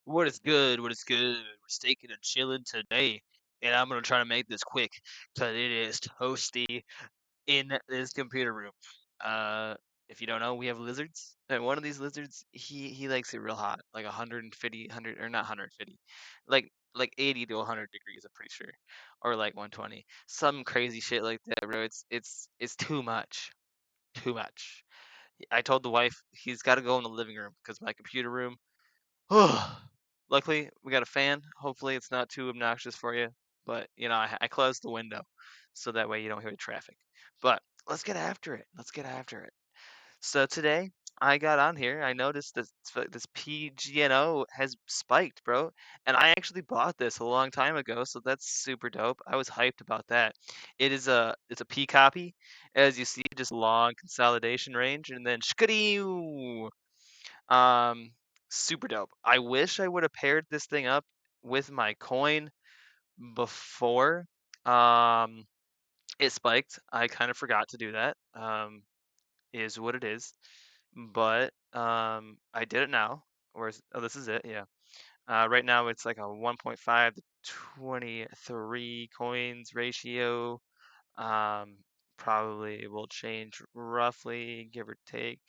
What is good? What is good? We're staking and chilling today, and I'm gonna try to make this quick because it is toasty in this computer room. Uh, if you don't know, we have lizards, and one of these lizards, he likes it real hot, like 150, 100 or not 150, like 80 to 100 degrees. I'm pretty sure, or like 120, some crazy shit like that, bro. It's too much, too much. I told the wife he's got to go in the living room because my computer room. Luckily, we got a fan. Hopefully, it's not too obnoxious for you. But I closed the window so that way you don't hear the traffic. But let's get after it. Let's get after it. So today I got on here. I noticed this PGNO has spiked, bro. And I actually bought this a long time ago, so that's super dope. I was hyped about that. It's a P copy, as you see, just long consolidation range, and then shkadoo. Um, Super dope. I wish I would have paired this thing up with my coin before it spiked. I kind of forgot to do that. Is what it is. But I did it now. Oh, this is it. Yeah. Right now it's like a 1.5 to 23 coins ratio. Um, Probably will change roughly, give or take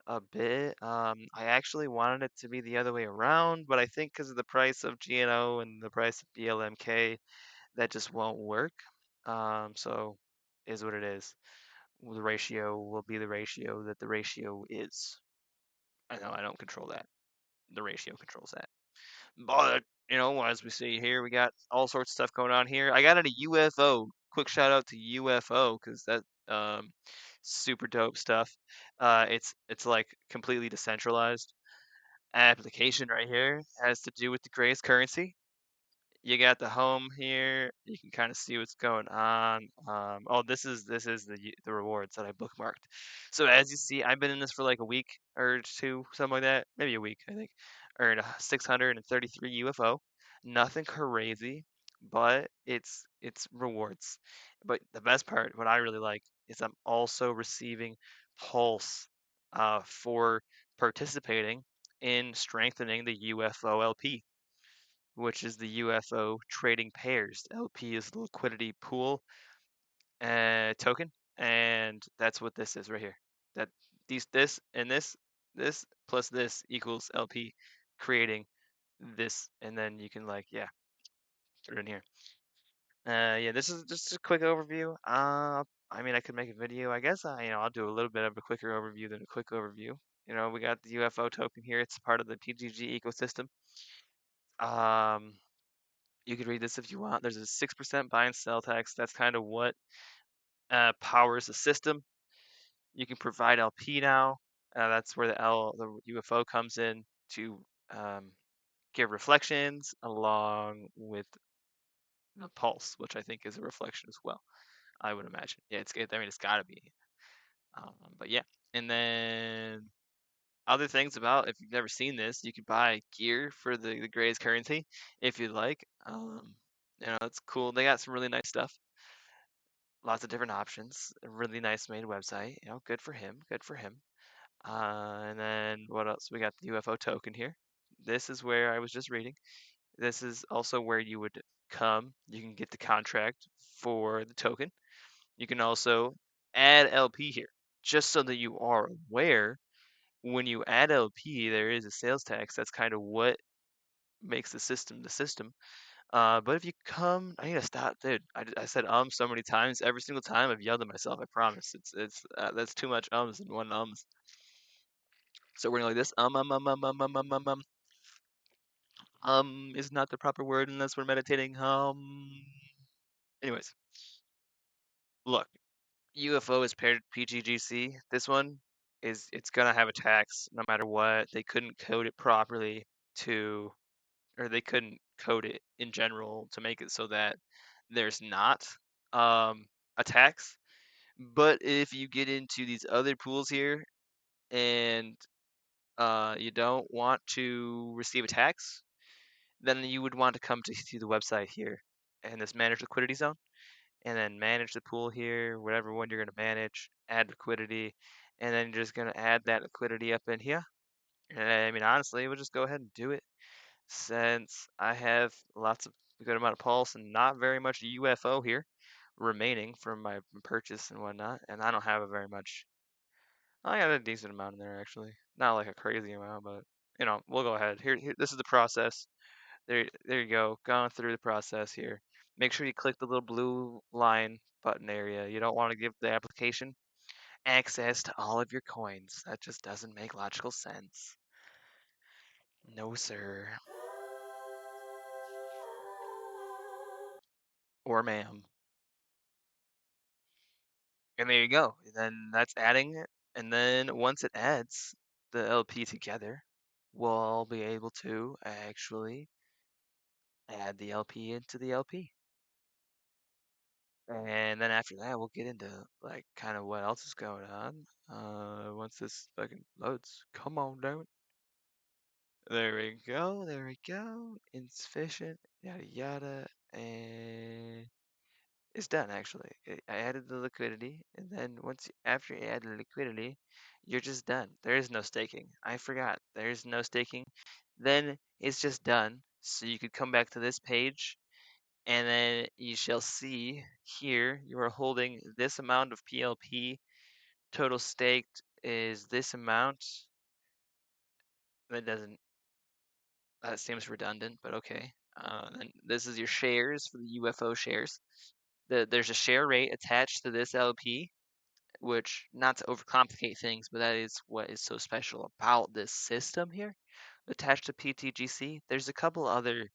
a bit. I actually wanted it to be the other way around, but I think because of the price of GNO and the price of BLMK, that just won't work. So is what it is. The ratio will be the ratio that the ratio is. I know I don't control that. The ratio controls that. But as we see here, we got all sorts of stuff going on here. I got a UFO. Quick shout out to UFO because that super dope stuff. It's like completely decentralized application right here. Has to do with the Grace currency. You got the home here. You can kind of see what's going on. Oh, this is the rewards that I bookmarked. So as you see, I've been in this for like a week or two, something like that. Maybe a week, I think. Earned 633 UFO. Nothing crazy, but it's rewards. But the best part, what I really like, is I'm also receiving pulse for participating in strengthening the UFO LP, which is the UFO trading pairs. LP is the liquidity pool token, and that's what this is right here. That this and this plus this equals LP, creating this, and then you can like put it in here. Yeah, this is just a quick overview. I mean, I could make a video. I guess I'll do a little bit of a quicker overview than a quick overview. We got the UFO token here. It's part of the PGG ecosystem. Um, You could read this if you want. There's a 6% buy and sell tax. That's kind of what powers the system. You can provide LP now. That's where the UFO comes in to um, give reflections along with the pulse, which I think is a reflection as well. I would imagine. Yeah, I mean, it's got to be. But yeah, and then other things about if you've never seen this, you could buy gear for the Gray's currency if you'd like. It's cool. They got some really nice stuff. Lots of different options. A really nice made website. Good for him. Good for him. And then what else? We got the UFO token here. This is where I was just reading. This is also where you would come. You can get the contract for the token. You can also add LP here, just so that you are aware. When you add LP, there is a sales tax. That's kind of what makes the system the system. But if you come, I need to stop, dude. I said so many times. Every single time I've yelled at myself. I promise. It's that's too much ums in one ums. So we're gonna like this. Is not the proper word unless we're meditating. Anyways, look. UFO is paired PGGC. This one it's gonna have a tax no matter what. They couldn't code it properly to, or they couldn't code it in general to make it so that there's not a tax. But if you get into these other pools here and you don't want to receive a tax, then you would want to come to the website here and this manage liquidity zone, and then manage the pool here, whatever one you're going to manage, add liquidity, and then you're just going to add that liquidity up in here. And I mean, honestly, we'll just go ahead and do it. since I have a good amount of pulse and not very much UFO here remaining from my purchase and whatnot, and I don't have a very much. I got a decent amount in there actually, not like a crazy amount, but we'll go ahead. Here, this is the process. There you go. Going through the process here. Make sure you click the little blue line button area. You don't want to give the application access to all of your coins. That just doesn't make logical sense. No, sir. Or ma'am. And there you go. Then that's adding it. And then once it adds the LP together, we'll be able to actually add the LP into the LP. And then after that, we'll get into like kind of what else is going on. Once this fucking loads, come on, down. There we go. There we go. Insufficient. Yada yada. And it's done actually. I added the liquidity, and then after you add the liquidity, you're just done. There is no staking. I forgot. There's no staking. Then it's just done. So you could come back to this page, and then you shall see here you are holding this amount of PLP. Total staked is this amount. That seems redundant, but okay. And this is your shares for the UFO shares. There's a share rate attached to this LP, which, not to overcomplicate things, but that is what is so special about this system here. Attached to PTGC, there's a couple other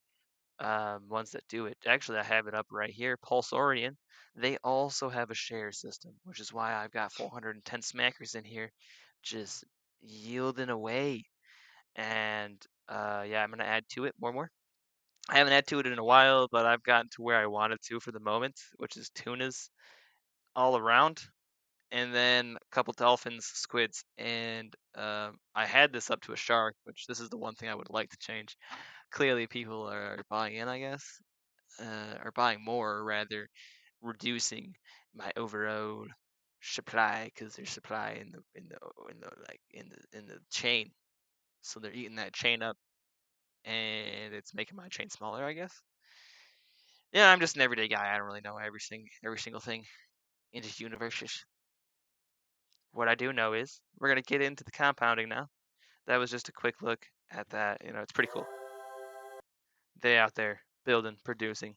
ones that do it. Actually, I have it up right here. Pulsorian, they also have a share system, which is why I've got 410 smackers in here, just yielding away. And yeah, I'm gonna add to it more. I haven't added to it in a while, but I've gotten to where I wanted to for the moment, which is tunas all around, and then a couple dolphins, squids, and I had this up to a shark, which this is the one thing I would like to change. Clearly, people are buying in, I guess, or buying more, rather, reducing my overall supply because there's supply in the chain, so they're eating that chain up, and it's making my chain smaller, I guess. Yeah, I'm just an everyday guy. I don't really know every single thing in this universe. What I do know is we're gonna get into the compounding now. That was just a quick look at that. It's pretty cool. They out there building, producing,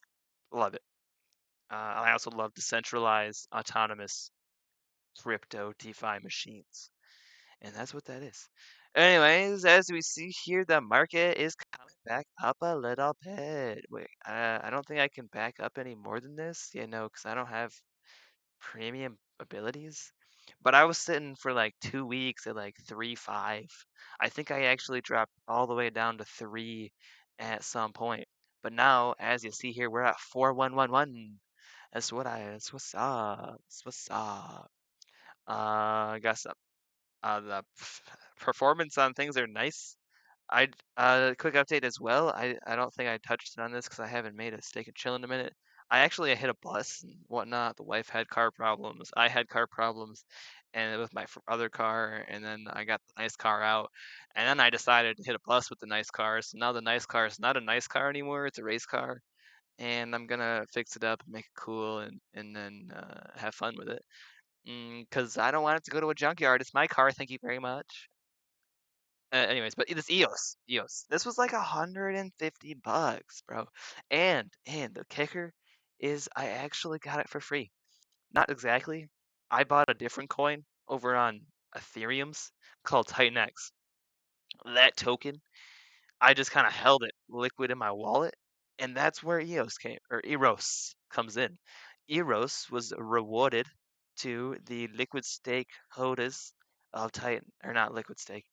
love it. I also love decentralized, autonomous crypto DeFi machines, and that's what that is. Anyways, as we see here, the market is coming back up a little bit. Wait, I don't think I can back up any more than this. Yeah, no, because I don't have premium abilities. But I was sitting for like 2 weeks at like 3.5. I think I actually dropped all the way down to 3 at some point. But now, as you see here, we're at 4.111. That's what's up. That's what's up. I guess the performance on things are nice. I quick update as well. I don't think I touched on this because I haven't made a steak and chill in a minute. I actually hit a bus and whatnot. The wife had car problems. I had car problems, and with my other car, and then I got the nice car out, and then I decided to hit a bus with the nice car. So now the nice car is not a nice car anymore. It's a race car, and I'm gonna fix it up, make it cool, and then have fun with it. Because I don't want it to go to a junkyard. It's my car. Thank you very much. Anyways, but this EOS. This was like $150, bro. And the kicker is I actually got it for free. Not exactly. I bought a different coin over on Ethereum's called Titan X. That token, I just kind of held it liquid in my wallet, and that's where Eros comes in. Eros was rewarded to the liquid stake holders of Titan, or not liquid stake.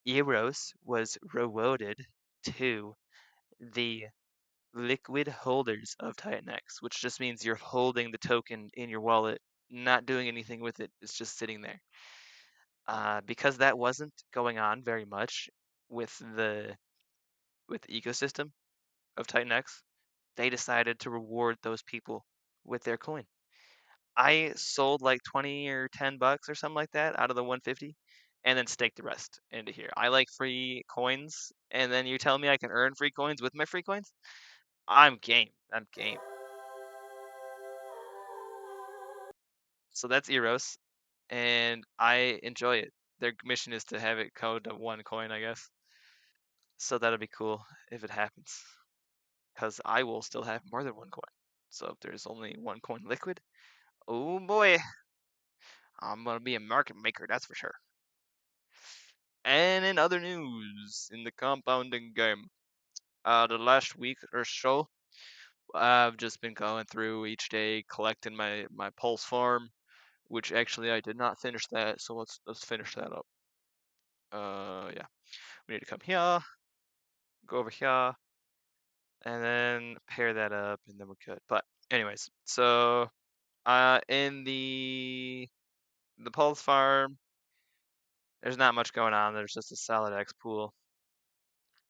Eros was rewarded to the liquid holders of Titan X, which just means you're holding the token in your wallet, not doing anything with it. It's just sitting there. Because that wasn't going on very much with the ecosystem of Titan X, they decided to reward those people with their coin. I sold like 20 or $10 or something like that out of the 150, and then stake the rest into here. I like free coins, and then you tell me I can earn free coins with my free coins? I'm game. I'm game. So that's Eros, and I enjoy it. Their mission is to have it code to 1 coin, I guess. So that'll be cool if it happens, because I will still have more than 1 coin. So if there's only 1 coin liquid, oh boy, I'm gonna be a market maker, that's for sure. And in other news, in the compounding game, the last week or so, I've just been going through each day collecting my pulse farm, which actually I did not finish that, so let's finish that up. Yeah, we need to come here, go over here, and then pair that up, and then we're good. But anyways, so in the pulse farm, there's not much going on. There's just a solid X pool,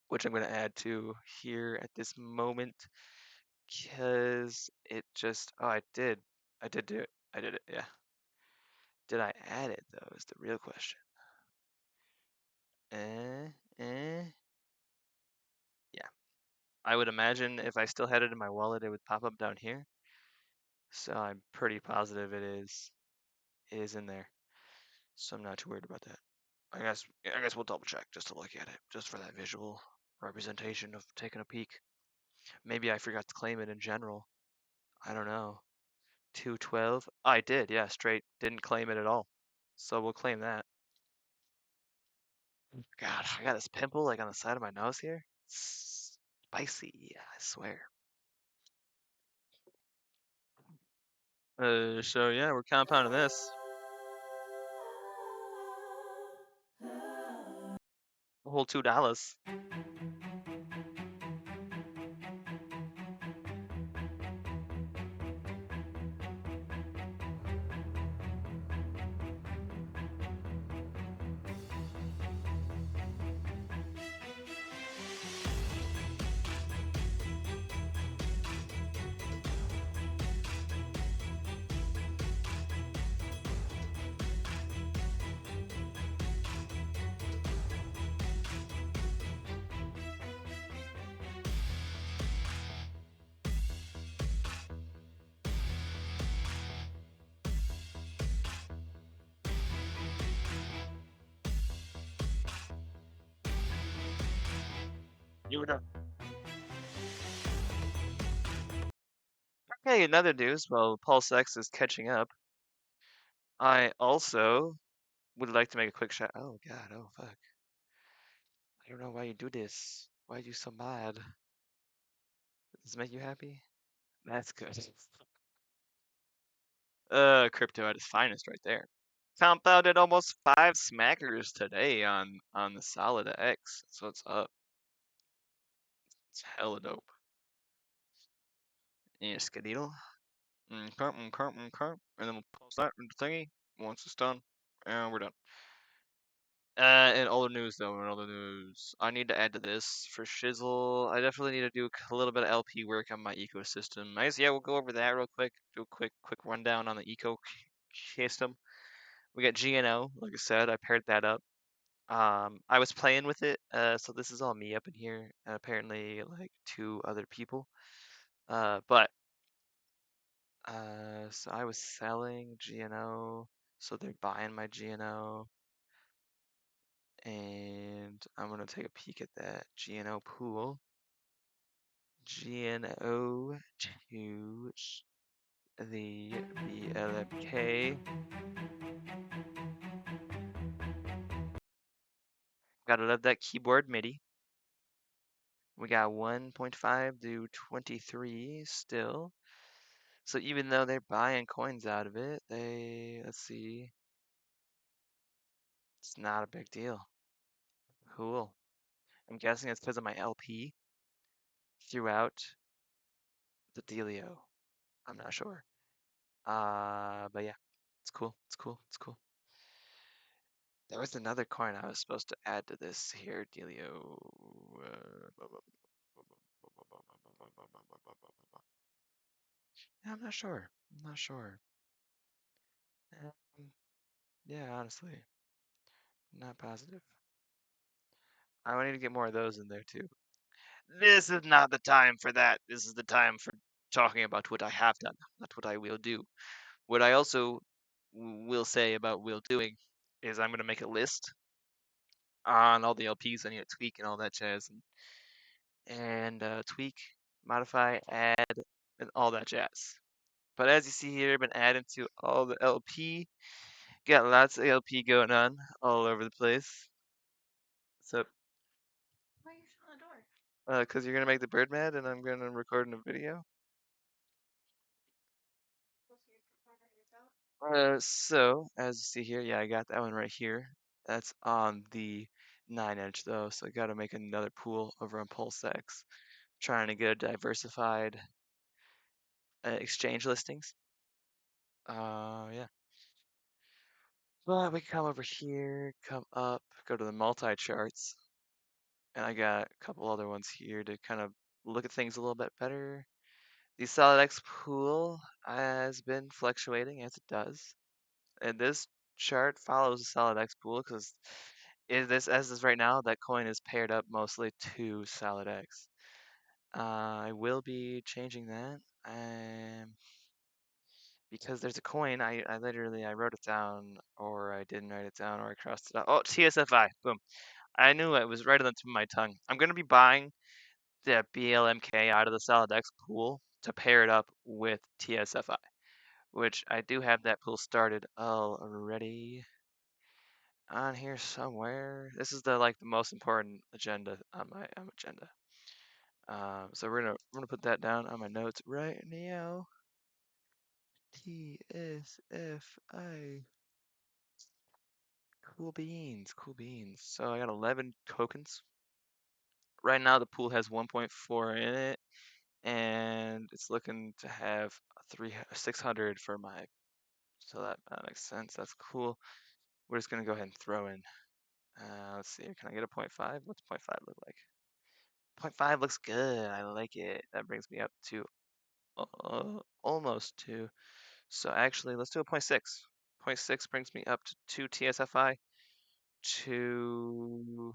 which I'm going to add to here at this moment, because it just, oh, I did do it. I did it, yeah. Did I add it though, is the real question. Eh, yeah. I would imagine if I still had it in my wallet, it would pop up down here. So I'm pretty positive it is in there. So I'm not too worried about that. I guess we'll double check just to look at it, just for that visual representation of taking a peek. Maybe I forgot to claim it in general. I don't know. 212. I did, yeah, straight. Didn't claim it at all. So we'll claim that. God, I got this pimple like on the side of my nose here. Spicy, I swear. So yeah, we're compounding this. A whole $2. You were done. Okay, another news. While Pulse X is catching up, I also would like to make a quick shot. Oh God, oh fuck. I don't know why you do this. Why are you so mad? Does this make you happy? That's good. Crypto at its finest right there. Compounded almost 5 smackers today on the Solid X. That's what's up. It's hella dope. Yeah, skedaddle. And then we'll post that in the thingy once it's done. And we're done. In other news though, in other news, I need to add to this for shizzle. I definitely need to do a little bit of LP work on my ecosystem. I guess, yeah, we'll go over that real quick. Do a quick rundown on the ecosystem. We got GNO, like I said, I paired that up. I was playing with it, so this is all me up in here, and apparently like 2 other people. But so I was selling GNO, so they're buying my GNO, and I'm gonna take a peek at that GNO pool. GNO to the BLFK. Gotta love that keyboard MIDI. We got 1.5 to 23 still. So even though they're buying coins out of it, let's see, it's not a big deal. Cool. I'm guessing it's because of my LP throughout the dealio. I'm not sure. But yeah, it's cool. It's cool. It's cool. There was another coin I was supposed to add to this here dealio. I'm not sure. I'm not sure. Um, yeah, honestly. Not positive. I need to get more of those in there too. This is not the time for that. This is the time for talking about what I have done, not what I will do. What I also will say about will doing is I'm going to make a list on all the LPs I need to tweak and all that jazz, and tweak, modify, add, and all that jazz. But as you see here, I've been adding to all the LP. Got lots of LP going on all over the place. So, why are you shutting the door? Because you're gonna make the bird mad, and I'm gonna record a video. So as you see here, yeah, I got that one right here. That's on the 9-inch though, so I got to make another pool over on PulseX, trying to get a diversified exchange listings. Yeah. But we can come over here, come up, go to the multi-charts, and I got a couple other ones here to kind of look at things a little bit better. The SolidX pool has been fluctuating as it does, and this chart follows the SolidX pool because as is right now, that coin is paired up mostly to SolidX. I will be changing that. Because there's a coin, I literally I wrote it down, or I didn't write it down, or I crossed it out. Oh, TSFI, boom. I knew it was right on the tip of my tongue. I'm gonna be buying the BLMK out of the SolidX pool to pair it up with TSFI, which I do have that pool started already on here somewhere. This is the most important agenda on my agenda. So we're gonna put that down on my notes right now. TSFI. Cool beans, cool beans. So I got 11 tokens. Right now the pool has 1.4 in it, and it's looking to have 600 for my. So that makes sense. That's cool. We're just gonna go ahead and throw in. Let's see. Can I get a 0.5? What's 0.5 look like? 0.5 looks good. I like it. That brings me up to almost 2. So actually, let's do a 0.6. 0.6 brings me up to 2 TSFI. To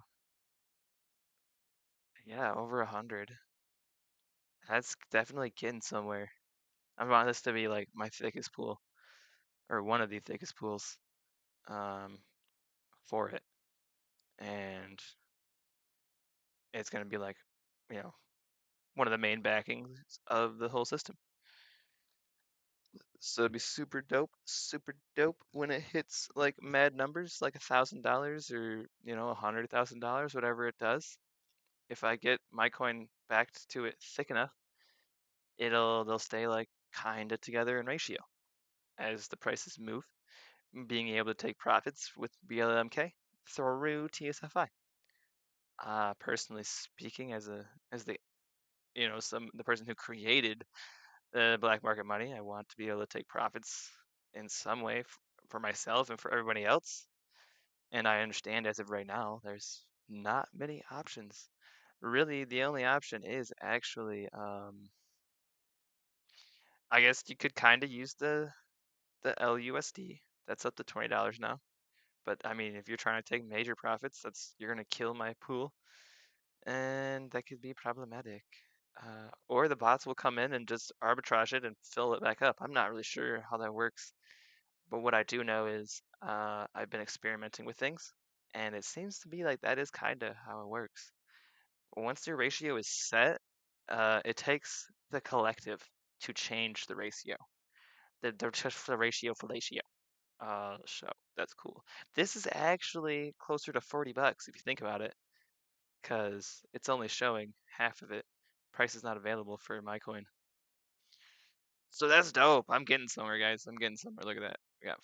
Yeah, over 100. That's definitely getting somewhere. I want this to be like my thickest pool, or one of the thickest pools, um, for it, and it's gonna be like, you know, one of the main backings of the whole system. So it'd be super dope when it hits like mad numbers, like $1,000 or $100,000, whatever it does. If I get my coin backed to it thick enough, they'll stay like kinda together in ratio as the prices move, being able to take profits with BLMK through TSFI. Personally speaking, as the the person who created the black market money, I want to be able to take profits in some way for myself and for everybody else. And I understand as of right now, there's not many options. Really, the only option is actually, I guess you could kind of use the LUSD. That's up to $20 now. But I mean, if you're trying to take major profits, you're gonna kill my pool, and that could be problematic. Or the bots will come in and just arbitrage it and fill it back up. I'm not really sure how that works, but what I do know is I've been experimenting with things, and it seems to be like that is kind of how it works. Once your ratio is set, it takes the collective to change the ratio. They're just the ratio fellatio. So that's cool. This is actually closer to $40 if you think about it, because it's only showing half of it. Price is not available for my coin. So that's dope. I'm getting somewhere, guys. I'm getting somewhere. Look at that. We got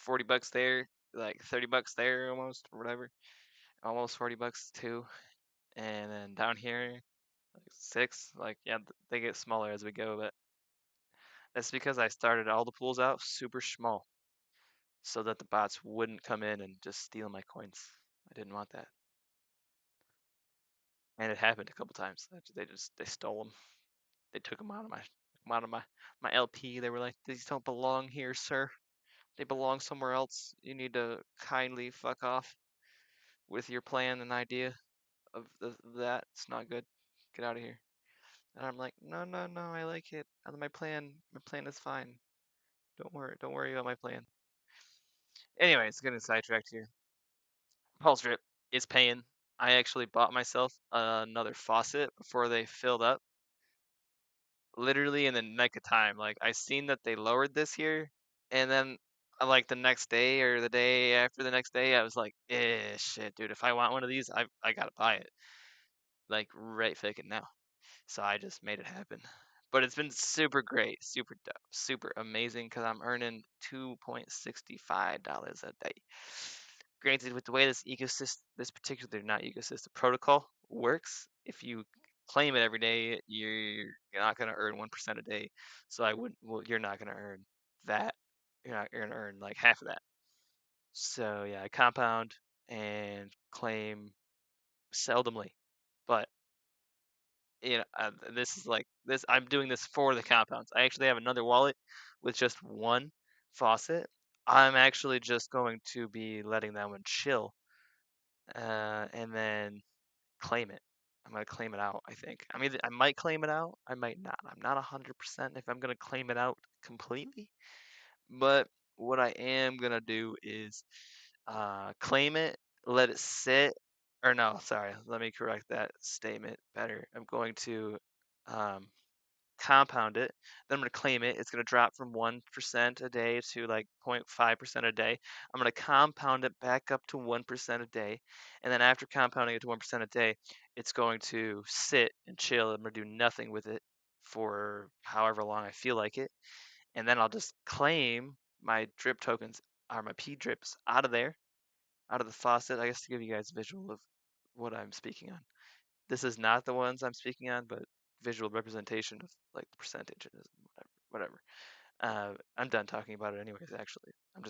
$40 there, like $30 there almost, or whatever. Almost $40 too. And then down here, like 6. Like, yeah, they get smaller as we go, but that's because I started all the pools out super small so that the bots wouldn't come in and just steal my coins. I didn't want that. And it happened a couple times. They stole them. They took them out of my LP. They were like, "These don't belong here, sir. They belong somewhere else. You need to kindly fuck off." with your plan and idea of that. It's not good. Get out of here. And I'm like, no, no, no, I like it. My plan is fine. Don't worry about my plan. Anyways, getting sidetracked here. Pulse drip is paying. I actually bought myself another faucet before they filled up, literally in the nick of time. Like I seen that they lowered this here, and then like the next day or the day after the next day, I was like, shit, dude. If I want one of these, I gotta buy it. Like right fucking now. So I just made it happen. But it's been super great, super dope, super amazing because I'm earning $2.65 a day. Granted, with the way this particular not ecosystem protocol works, if you claim it every day, you're not gonna earn 1% a day. So I would, well, you're not gonna earn that. You're gonna earn like half of that. So yeah, I compound and claim seldomly, but this is like this. I'm doing this for the compounds. I actually have another wallet with just one faucet. I'm actually just going to be letting that one chill, and then claim it. I'm gonna claim it out. I think. I mean, I might claim it out. I might not. I'm not 100% if I'm gonna claim it out completely. But what I am gonna do is claim it, let it sit, or no, sorry, let me correct that statement better. I'm going to um, compound it, then I'm going to claim it. It's going to drop from 1% a day to like 0.5% a day. I'm going to compound it back up to 1% a day. And then after compounding it to 1% a day, it's going to sit and chill. I'm going to do nothing with it for however long I feel like it. And then I'll just claim my drip tokens or my P drips out of there, out of the faucet, I guess, to give you guys a visual of what I'm speaking on. This is not the ones I'm speaking on, but visual representation of like the percentages, whatever. I'm done talking about it anyways, actually. And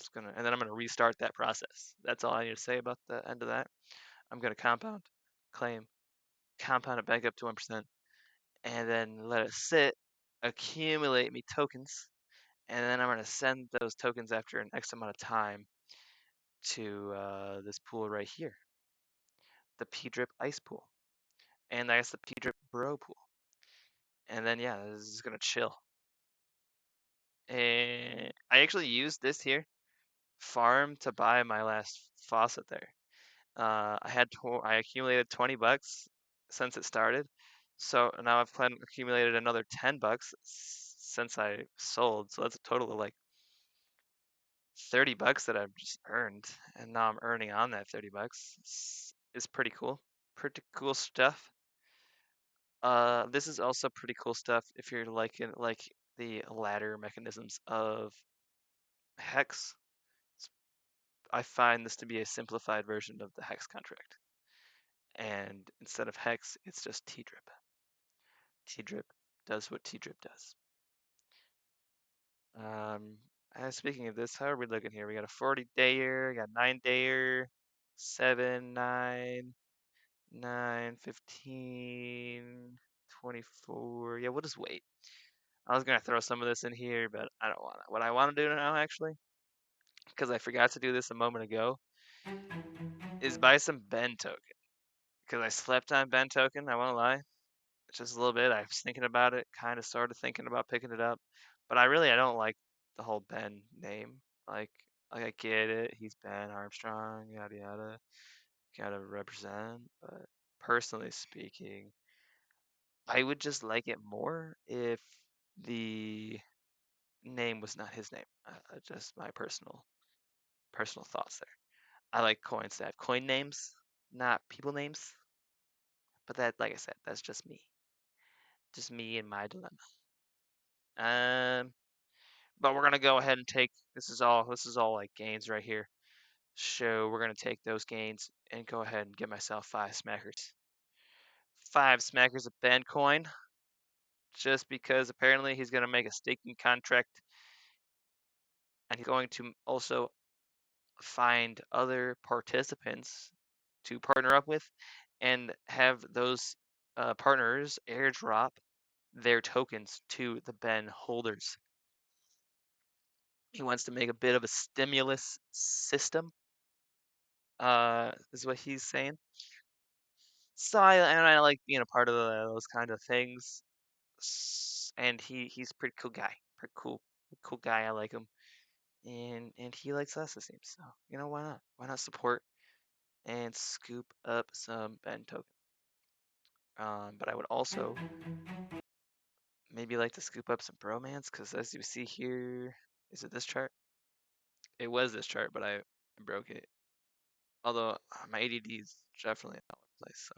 then I'm gonna restart that process. That's all I need to say about the end of that. I'm gonna compound, claim, compound it back up to 1%, and then let it sit, accumulate me tokens, and then I'm gonna send those tokens after an X amount of time to this pool right here, the P drip ice pool, and I guess the P drip bro pool. And then yeah, this is gonna chill. And I actually used this here farm to buy my last faucet there. I accumulated $20 since it started, so now I've accumulated another $10 since I sold. So that's a total of like $30 that I've just earned, and now I'm earning on that $30. It's pretty cool. Pretty cool stuff. This is also pretty cool stuff if you're like the ladder mechanisms of Hex. I find this to be a simplified version of the Hex contract. And instead of Hex, it's just T-drip. T-drip does what T-drip does. Speaking of this, how are we looking here? We got a 40-dayer, we got 9-dayer, 7, 9, 9, 15, 24. Yeah, we'll just wait. I was gonna throw some of this in here, but I don't want to. What I want to do now, actually, because I forgot to do this a moment ago, is buy some Ben token. Because I slept on Ben token, I won't lie. Just a little bit. I was thinking about it, kind of started thinking about picking it up, but I don't like the whole Ben name. Like I get it, he's Ben Armstrong, yada yada, gotta represent. But personally speaking, I would just like it more if the name was not his name. Just my personal thoughts there. I like coins that have coin names, not people names. But that, like I said, that's just me and my dilemma. But we're gonna go ahead and take this is all like gains right here. So we're gonna take those gains and go ahead and get myself 5 smackers. 5 smackers of Ben coin, just because apparently he's gonna make a staking contract, and he's going to also find other participants to partner up with, and have those partners airdrop their tokens to the Ben holders. He wants to make a bit of a stimulus system is what he's saying. So I like being a part of those kind of things. And he's a pretty cool guy, pretty cool guy. I like him, and he likes us, it seems. So why not? Why not support and scoop up some Ben token? But I would also maybe like to scoop up some bromance, because as you see here, is it this chart? It was this chart, but I broke it. Although my ADD is definitely all over the place. So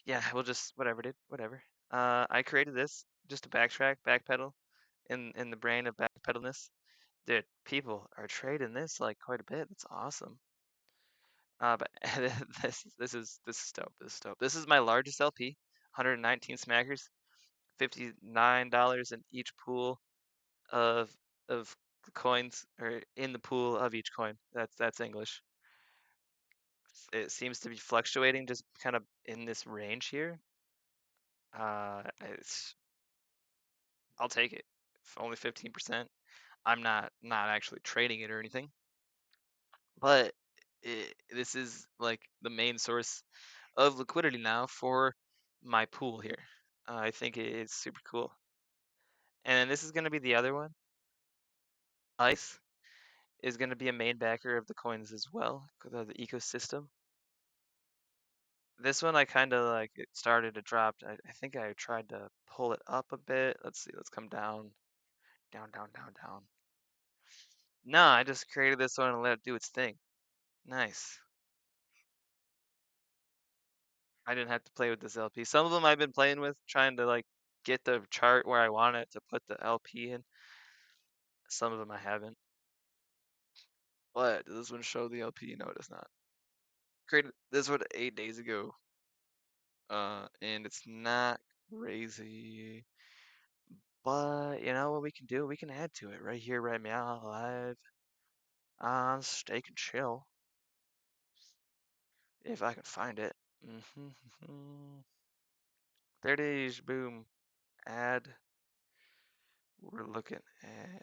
yeah, we'll just whatever, dude. Whatever. I created this just to backpedal in the brain of backpedalness. Dude, people are trading this like quite a bit. It's awesome. But this is dope. This is dope. This is my largest LP, 119 smackers, $59 in each pool of of coins, or in the pool of each coin. That's English. It seems to be fluctuating just kind of in this range here. It's I'll take it. Only 15%. I'm not actually trading it or anything, but this is like the main source of liquidity now for my pool here. I think it's super cool. And this is going to be the other one. Ice is going to be a main backer of the coins as well, the ecosystem. This one I kind of like, it started to drop. I think I tried to pull it up a bit. Let's see. Let's come down, down, down, down, down. No, I just created this one and let it do its thing. Nice. I didn't have to play with this LP. Some of them I've been playing with, trying to like get the chart where I want it to put the LP in. Some of them I haven't. But does this one show the LP? No, it does not. Created this one 8 days ago. And it's not crazy. But you know what we can do? We can add to it right here, right now, live on Stake and Chill. If I can find it. There it is, boom. Add. We're looking at,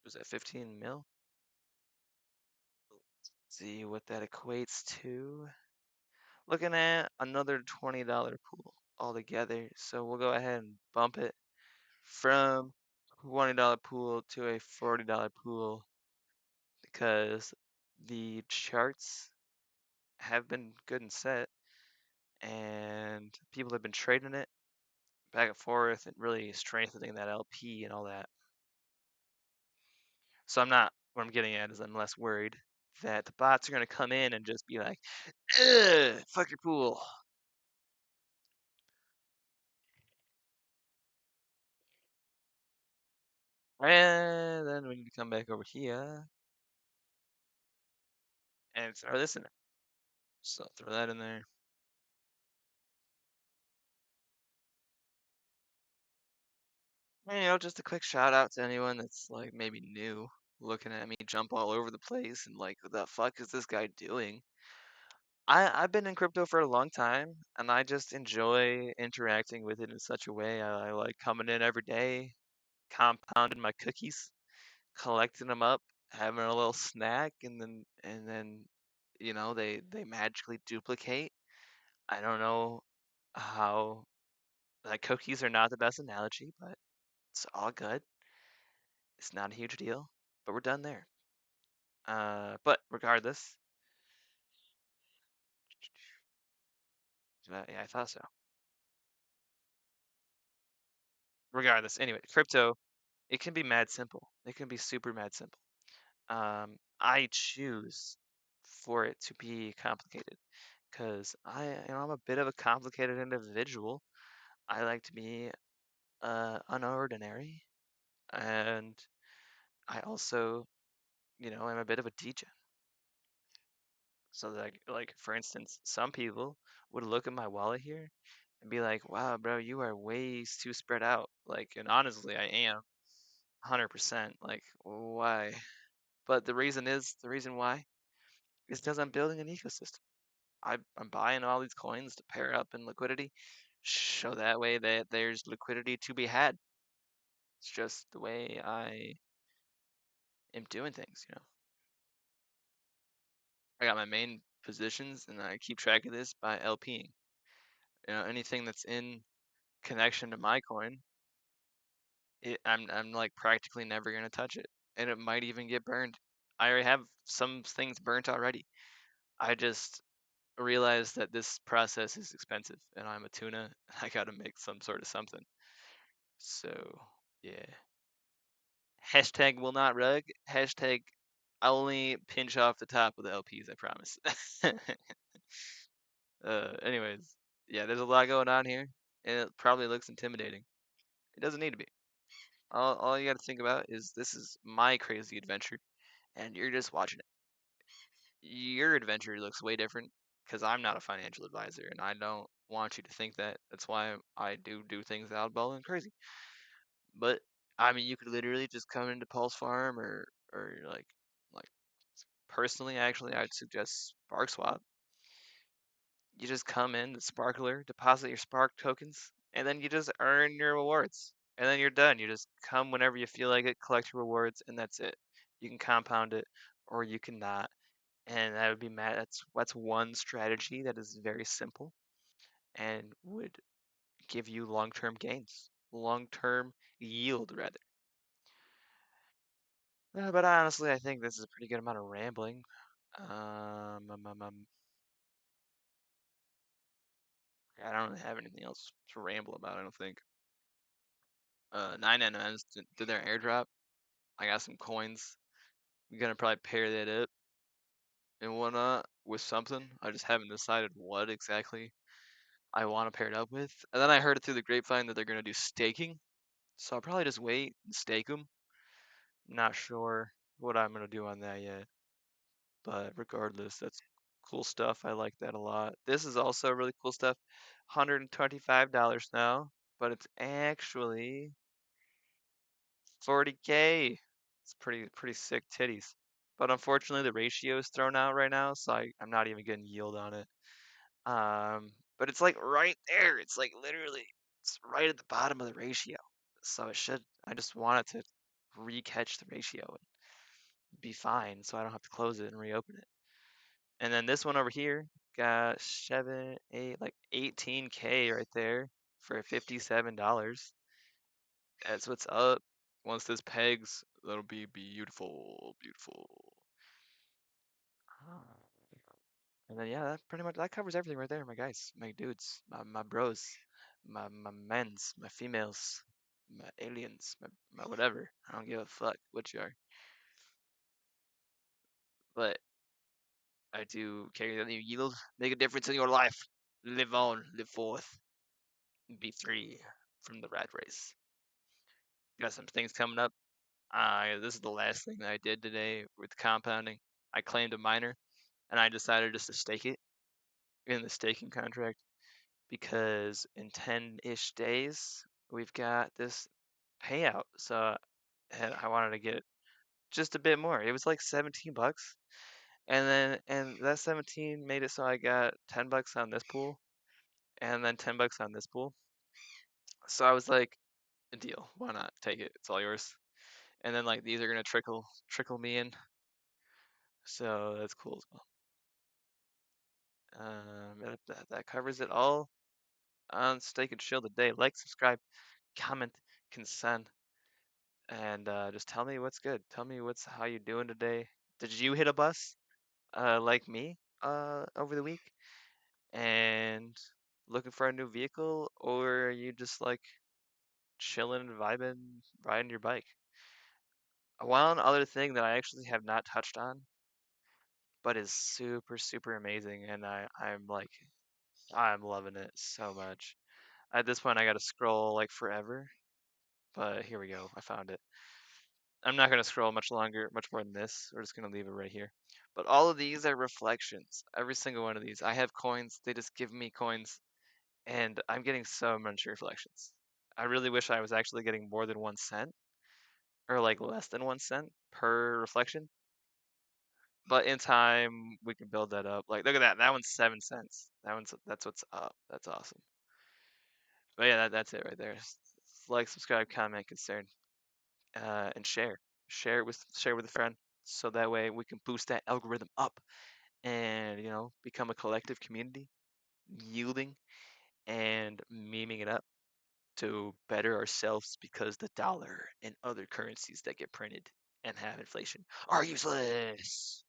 was that 15 mil? Let's see what that equates to. Looking at another $20 pool altogether. So we'll go ahead and bump it from $20 pool to a $40 pool, because the charts have been good and set, and people have been trading it back and forth and really strengthening that LP and all that. So what I'm getting at is I'm less worried that the bots are going to come in and just be like, ugh, fuck your pool. And then we need to come back over here and throw this in there. So throw that in there. And, just a quick shout out to anyone that's like maybe new, looking at me jump all over the place and like, what the fuck is this guy doing? I've been in crypto for a long time, and I just enjoy interacting with it in such a way. I like coming in every day, compounding my cookies, collecting them up, having a little snack, and then they magically duplicate. I don't know how, like, cookies are not the best analogy, but it's all good. It's not a huge deal, but we're done there. But regardless, yeah, I thought so. Regardless, anyway, crypto, it can be mad simple. It can be super mad simple. I choose for it to be complicated, because I'm a bit of a complicated individual. I like to be unordinary, and I also, I'm a bit of a DJ. So like for instance, some people would look at my wallet here and be like, "Wow, bro, you are way too spread out." Like, and honestly, I am 100%. Like, why? But the reason why is because I'm building an ecosystem. I'm buying all these coins to pair up in liquidity, so that way that there's liquidity to be had. It's just the way I am doing things, you know. I got my main positions and I keep track of this by LPing. You know, anything that's in connection to my coin, I'm like practically never gonna touch it. And it might even get burned. I already have some things burnt already. I just realized that this process is expensive and I'm a tuna. I gotta make some sort of something. So yeah. Hashtag will not rug. Hashtag I'll only pinch off the top of the LPs, I promise. Anyways, yeah, there's a lot going on here, and it probably looks intimidating. It doesn't need to be. All you got to think about is this is my crazy adventure, and you're just watching it. Your adventure looks way different because I'm not a financial advisor, and I don't want you to think that. That's why I do things oddball and crazy. But I mean, you could literally just come into Pulse Farm or like personally, actually, I'd suggest Spark Swap. You just come in the Sparkler, deposit your Spark tokens, and then you just earn your rewards. And then you're done. You just come whenever you feel like it, collect your rewards, and that's it. You can compound it or you cannot. And that would be mad. That's one strategy that is very simple and would give you long-term gains, long-term yield rather. But honestly, I think this is a pretty good amount of rambling. I don't really have anything else to ramble about, I don't think. 999s did their airdrop. I got some coins. I'm gonna probably pair that up and whatnot with something. I just haven't decided what exactly I want to pair it up with. And then I heard it through the grapevine that they're gonna do staking. So I'll probably just wait and stake them. Not sure what I'm gonna do on that yet. But regardless, that's cool stuff. I like that a lot. This is also really cool stuff. $125 now, but it's actually 40K. It's pretty sick titties. But unfortunately, the ratio is thrown out right now, so I'm not even getting yield on it. But it's like right there. It's like literally, it's right at the bottom of the ratio. So I just want it to recatch the ratio and be fine, so I don't have to close it and reopen it. And then this one over here got 7, 8, like 18K right there for $57. That's what's up. Once this pegs, that'll be beautiful, beautiful. Ah. And then yeah, that pretty much that covers everything right there, my guys, my dudes, my bros, my men's, my females, my aliens, my whatever. I don't give a fuck what you are. But I do care that you yield, make a difference in your life. Live on, live forth, be free from the rat race. Got some things coming up. This is the last thing that I did today with compounding. I claimed a miner, and I decided just to stake it in the staking contract because in 10-ish days we've got this payout. So I wanted to get just a bit more. It was like 17 bucks. And that 17 made it so I got 10 bucks on this pool and then 10 bucks on this pool. So I was like, a deal. Why not? Take it. It's all yours. And then like these are gonna trickle me in. So that's cool as well. That covers it all on Stake and Chill today. Like, subscribe, comment, consent, and just tell me what's good. Tell me how you doing today. Did you hit a bus like me over the week and looking for a new vehicle, or are you just like chilling, vibing, riding your bike? One other thing that I actually have not touched on, but is super, super amazing, and I'm loving it so much. At this point, I gotta scroll like forever, but here we go. I found it. I'm not gonna scroll much longer, much more than this. We're just gonna leave it right here. But all of these are reflections. Every single one of these. I have coins. They just give me coins, and I'm getting so much reflections. I really wish I was actually getting more than 1 cent, or like less than 1 cent per reflection. But in time, we can build that up. Like, look at that. That one's 7 cents. That's what's up. That's awesome. But yeah, that's it right there. Like, subscribe, comment, concern, and share. share with a friend, so that way we can boost that algorithm up and become a collective community, yielding and memeing it up to better ourselves because the dollar and other currencies that get printed and have inflation are useless.